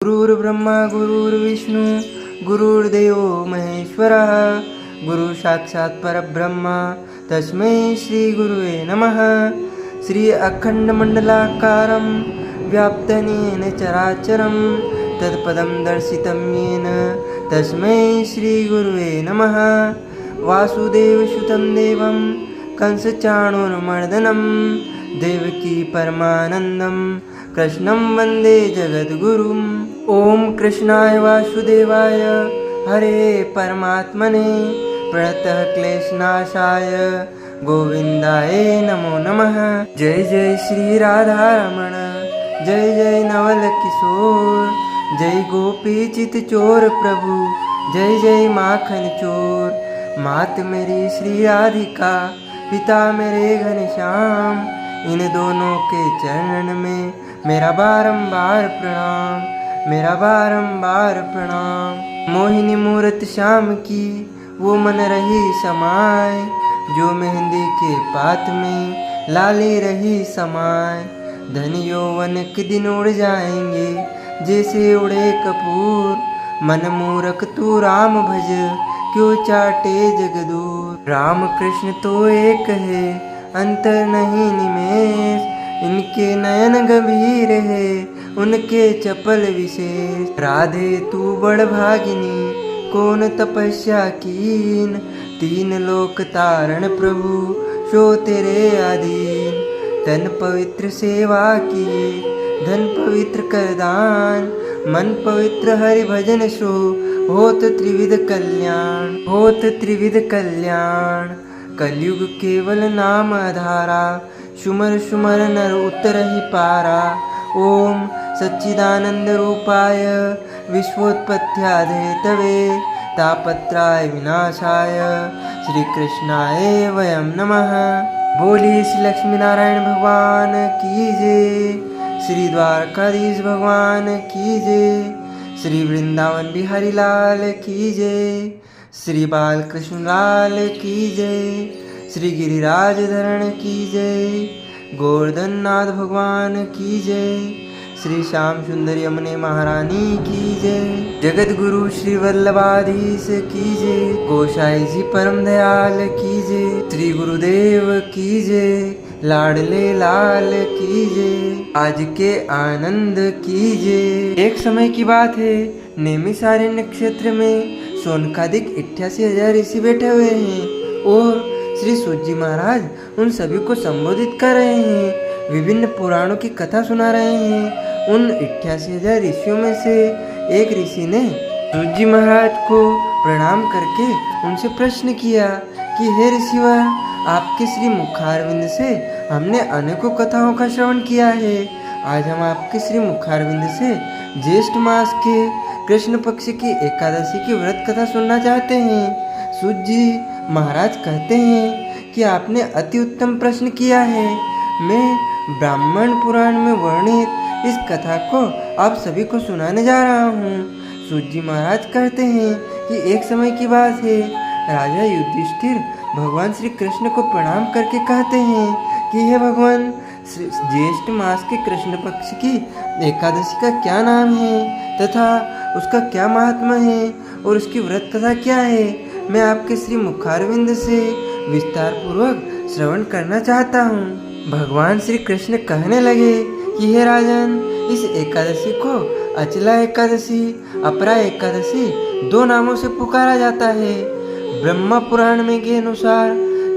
गुरुर्ब्रह्मा गुरुर्विष्णु गुरुर्देवो महेश्वरः गुरु साक्षात् परब्रह्म तस्मै श्री गुरुवे नमः। श्री अखंडमंडलाकारं व्याप्तं येन चराचरं तत्पदं दर्शितं येन तस्मै श्री गुरुवे नमः। वासुदेवसुतं देवं कंसचाणूरमर्दनं देवकी परमानन्दं कृष्णं वन्दे जगद्गुरुम्। ओम कृष्णाय वासुदेवाय हरे परमात्मने प्रणतः क्लेशनाशाय गोविंदाय नमो नमः। जय जय श्री राधारमण जय जय नवल किशोर जय गोपी चित चोर प्रभु जय जय माखन चोर। मात मेरी श्री राधिका पिता मेरे घनश्याम इन दोनों के चरणन में मेरा बारंबार प्रणाम। मोहिनी मूरत श्याम की वो मन रही समाय जो मेहंदी के पात में लाली रही समाय। धन यौवन के दिन उड़ जाएंगे जैसे उड़े कपूर मन मूरख तू राम भज क्यों चाटे जगदूर। राम कृष्ण तो एक है अंतर नहीं निमेष इनके नयन गंभीर है उनके चपल विशेष। राधे तू बड़ भागिनी कौन तपस्या कीन तीन लोक तारण प्रभु सो तेरे अधीन। तन पवित्र सेवा किए धन पवित्र कर दान मन पवित्र हरि भजन सो होत त्रिविध कल्याण। कलयुग केवल नाम आधारा सुमर सुमर नर उतर ही पारा। ओम सच्चिदानंद रूपाय विश्वोत्पत्त्यादिहेतवे तापत्राय विनाशाय श्री कृष्णाय वयम नमः। बोली श्री लक्ष्मी नारायण भगवान की जय, श्री द्वारकाधीश भगवान की जय, श्री वृंदावन बिहारी लाल की जय, श्री बालकृष्ण लाल की जय, श्री गिरिराज धरण की जय, गोवर्धन नाथ भगवान की जय, श्री श्याम सुंदर यमुने महारानी की जय, जगत गुरु श्री वल्लभाधीश की जय, गोसाई जी परम दयाल की जय, श्री गुरुदेव की जय, लाडले लाल की जय, आज के आनंद की जय। एक समय की बात है, नैमिषारण्य क्षेत्र में सोनकादिक 88,000 ऋषि बैठे हुए हैं और श्री सूत जी महाराज उन सभी को संबोधित कर रहे हैं, विभिन्न पुराणों की कथा सुना रहे हैं। उन 88,000 ऋषियों में से एक ऋषि ने सूत जी महाराज को प्रणाम करके उनसे प्रश्न किया कि हे ऋषिवर, आपके श्री मुखारविंद से हमने अनेकों कथाओं का श्रवण किया है। आज हम आपके श्री मुखारविंद से ज्येष्ठ मास के कृष्ण पक्ष की एकादशी की व्रत कथा सुनना चाहते हैं। सूत जी महाराज कहते हैं कि आपने अति उत्तम प्रश्न किया है। मैं ब्राह्मण पुराण में वर्णित इस कथा को आप सभी को सुनाने जा रहा हूँ। सूत जी महाराज कहते हैं कि एक समय की बात है, राजा युधिष्ठिर भगवान श्री कृष्ण को प्रणाम करके कहते हैं कि हे भगवान, ज्येष्ठ मास के कृष्ण पक्ष की एकादशी का क्या नाम है तथा उसका क्या महात्मा है और उसकी व्रत कथा क्या है, मैं आपके श्री मुखारविंद से विस्तार पूर्वक श्रवण करना चाहता हूँ। भगवान श्री कृष्ण कहने लगे कि हे राजन, इस एकादशी को अचला एकादशी अपरा एकादशी दो नामों से पुकारा जाता है। ब्रह्मा पुराण में के अनुसार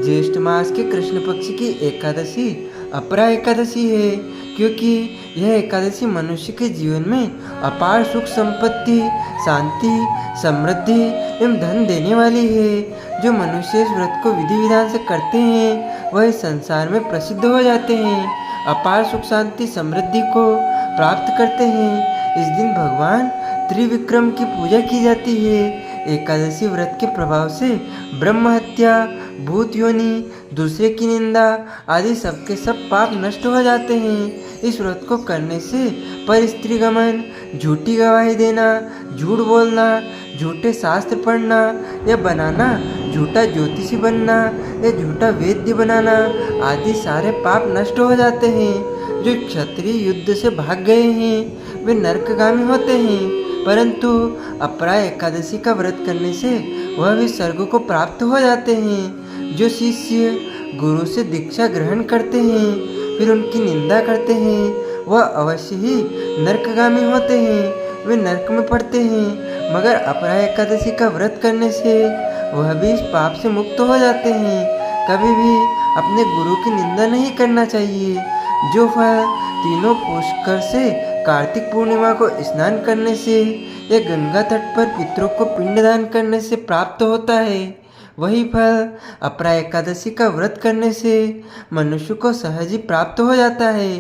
ज्येष्ठ मास के कृष्ण पक्ष की एकादशी अपरा एकादशी है, क्योंकि यह एकादशी मनुष्य के जीवन में अपार सुख संपत्ति शांति समृद्धि एवं धन देने वाली है। जो मनुष्य इस व्रत को विधि विधान से करते हैं वह इस संसार में प्रसिद्ध हो जाते हैं, अपार सुख शांति समृद्धि को प्राप्त करते हैं। इस दिन भगवान त्रिविक्रम की पूजा की जाती है। एकादशी व्रत के प्रभाव से ब्रह्म हत्या भूत योनि दूसरे की निंदा आदि सबके सब पाप नष्ट हो जाते हैं। इस व्रत को करने से पर स्त्री गमन, झूठी गवाही देना, झूठ बोलना, झूठे शास्त्र पढ़ना या बनाना, झूठा ज्योतिषी बनना या झूठा वेद्य बनाना आदि सारे पाप नष्ट हो जाते हैं। जो क्षत्रिय युद्ध से भाग गए हैं वे नरकगामी होते हैं, परंतु अपरा एकादशी का व्रत करने से वह भी स्वर्ग को प्राप्त हो जाते हैं। जो शिष्य गुरु से दीक्षा ग्रहण करते हैं फिर उनकी निंदा करते हैं वह अवश्य ही नरकगामी होते हैं, वे नरक में पड़ते हैं। मगर अपरा एकादशी का व्रत करने से वह भी इस पाप से मुक्त हो जाते हैं। कभी भी अपने गुरु की निंदा नहीं करना चाहिए। जो फल तीनों पुष्कर से कार्तिक पूर्णिमा को स्नान करने से या गंगा तट पर पितरों को पिंडदान करने से प्राप्त होता है, वही फल अपरा एकादशी का व्रत करने से मनुष्य को सहज ही प्राप्त हो जाता है।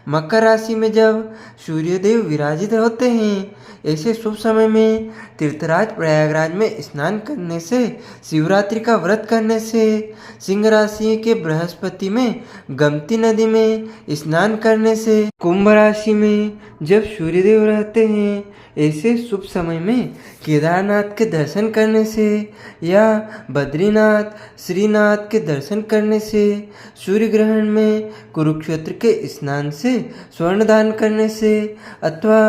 मकर राशि में जब सूर्यदेव विराजित होते हैं, ऐसे शुभ समय में तीर्थराज प्रयागराज में स्नान करने से, शिवरात्रि का व्रत करने से, सिंह राशि के बृहस्पति में गोमती नदी में स्नान करने से, कुंभ राशि में जब सूर्यदेव रहते हैं, ऐसे शुभ समय में केदारनाथ के दर्शन करने से या बद्रीनाथ श्रीनाथ के दर्शन करने से, सूर्य ग्रहण में कुरुक्षेत्र के स्नान से, स्वर्ण दान करने से अथवा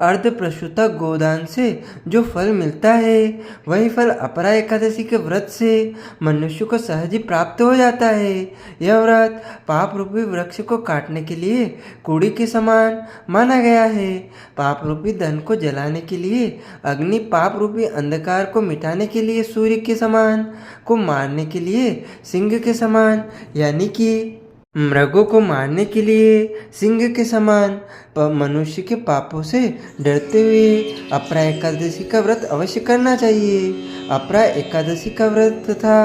अर्ध प्रसूता गोदान से जो फल मिलता है, वही फल अपरा एकादशी के व्रत से मनुष्य को सहज ही प्राप्त हो जाता है। यह व्रत पाप रूपी वृक्ष को काटने के लिए कूड़ी के समान माना गया है। पाप रूपी धन को जलाने के लिए अग्नि, पाप रूपी अंधकार को मिटाने के लिए सूर्य के समान, को मारने के लिए सिंह के समान, यानी कि मृगों को मारने के लिए सिंह के समान मनुष्य के पापों से डरते हुए अपरा एकादशी का व्रत अवश्य करना चाहिए। अपरा एकादशी का व्रत तथा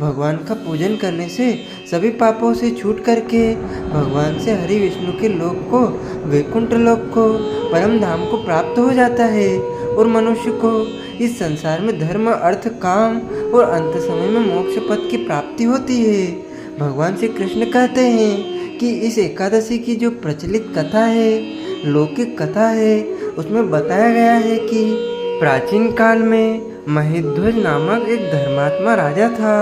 भगवान का पूजन करने से सभी पापों से छूट करके भगवान से हरि विष्णु के लोक को, वैकुंठ लोक को, परम धाम को प्राप्त हो जाता है और मनुष्य को इस संसार में धर्म, अर्थ, काम और अंत समय में मोक्ष पद की प्राप्ति होती है। भगवान श्री कृष्ण कहते हैं कि इस एकादशी की जो प्रचलित कथा है, लौकिक कथा है, उसमें बताया गया है कि प्राचीन काल में महेध्वज नामक एक धर्मात्मा राजा था।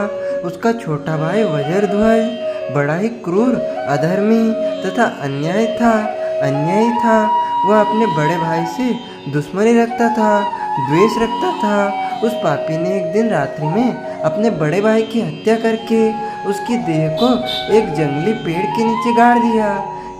उसका छोटा भाई वज्रध्वज बड़ा ही क्रूर, अधर्मी तथा अन्यायी था। वह अपने बड़े भाई से दुश्मनी रखता था, द्वेष रखता था। उस पापी ने एक दिन रात्रि में अपने बड़े भाई की हत्या करके उसकी देह को एक जंगली पेड़ के नीचे गाड़ दिया।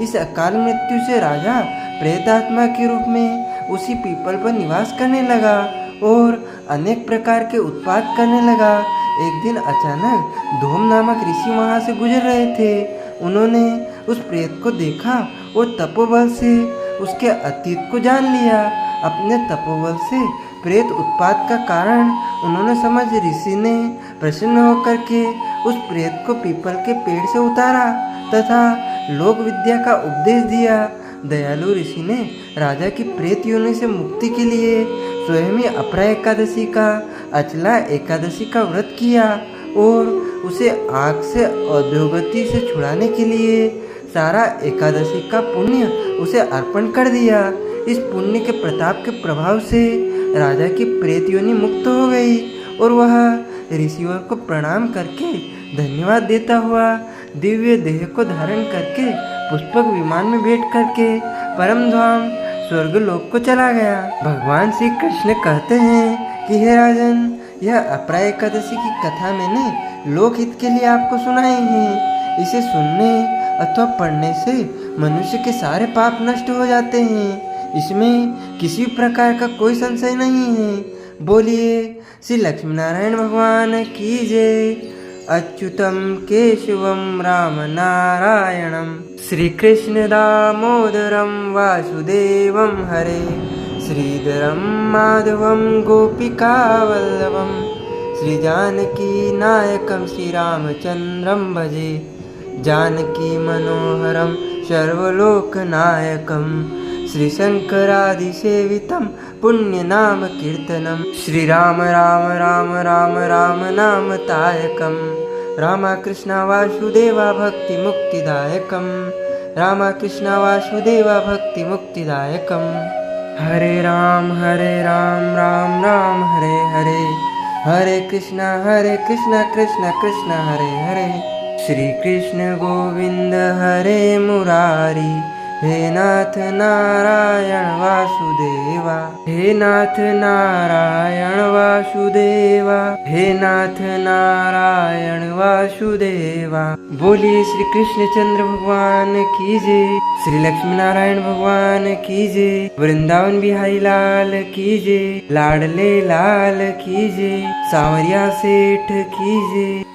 इस अकाल मृत्यु से राजा प्रेतात्मा के रूप में उसी पीपल पर निवास करने लगा और अनेक प्रकार के उत्पात करने लगा। एक दिन अचानक धूम नामक ऋषि वहां से गुजर रहे थे। उन्होंने उस प्रेत को देखा और तपोबल से उसके अतीत को जान लिया। अपने तपोबल से प्रेत उत्पात का कारण उन्होंने समझ ऋषि ने प्रसन्न होकर के उस प्रेत को पीपल के पेड़ से उतारा तथा लोक विद्या का उपदेश दिया। दयालु ऋषि ने राजा की प्रेत योनि से मुक्ति के लिए स्वयं ही अपरा एकादशी का, अचला एकादशी का व्रत किया और उसे आग से अधोगति से छुड़ाने के लिए सारा एकादशी का पुण्य उसे अर्पण कर दिया। इस पुण्य के प्रताप के प्रभाव से राजा की प्रेत योनि मुक्त हो गई और वह ऋषियों को प्रणाम करके धन्यवाद देता हुआ दिव्य देह को धारण करके पुष्पक विमान में बैठ करके परम धाम स्वर्ग लोक को चला गया। भगवान श्री कृष्ण कहते हैं कि हे राजन, यह अपरा एकादशी की कथा मैंने लोकहित के लिए आपको सुनाई है। इसे सुनने अथवा पढ़ने से मनुष्य के सारे पाप नष्ट हो जाते हैं। इसमें किसी प्रकार का कोई संशय नहीं है। बोलिए श्री लक्ष्मी नारायण भगवान की जय। अच्युतम केशवम राम नारायणम श्री कृष्ण दामोदरम वासुदेवम हरे, श्रीधरम माधवम गोपिका वल्लभम, श्री जानकी नायकम श्री रामचंद्रम भजे, जानकी मनोहरम सर्वलोकनायकम, श्री शंकरादिसेवितं पुण्यनाम कीर्तनम, श्री राम राम राम राम राम नाम तायकम, रामकृष्ण वासुदेवा भक्ति मुक्तिदायकम, रामकृष्ण वासुदेवा भक्ति मुक्तिदायकम। हरे राम राम राम हरे हरे, हरे कृष्णा कृष्ण कृष्ण हरे हरे, श्री कृष्ण गोविंद हरे मुरारी, हे नाथ नारायण वासुदेवा, हे नाथ नारायण वासुदेवा, हे नाथ नारायण वासुदेवा। बोलिए श्री कृष्णचंद्र भगवान की जय, श्री लक्ष्मी नारायण भगवान की जय, वृंदावन बिहारी लाल की जय, लाडले लाल की जय, सावरिया सेठ की जय।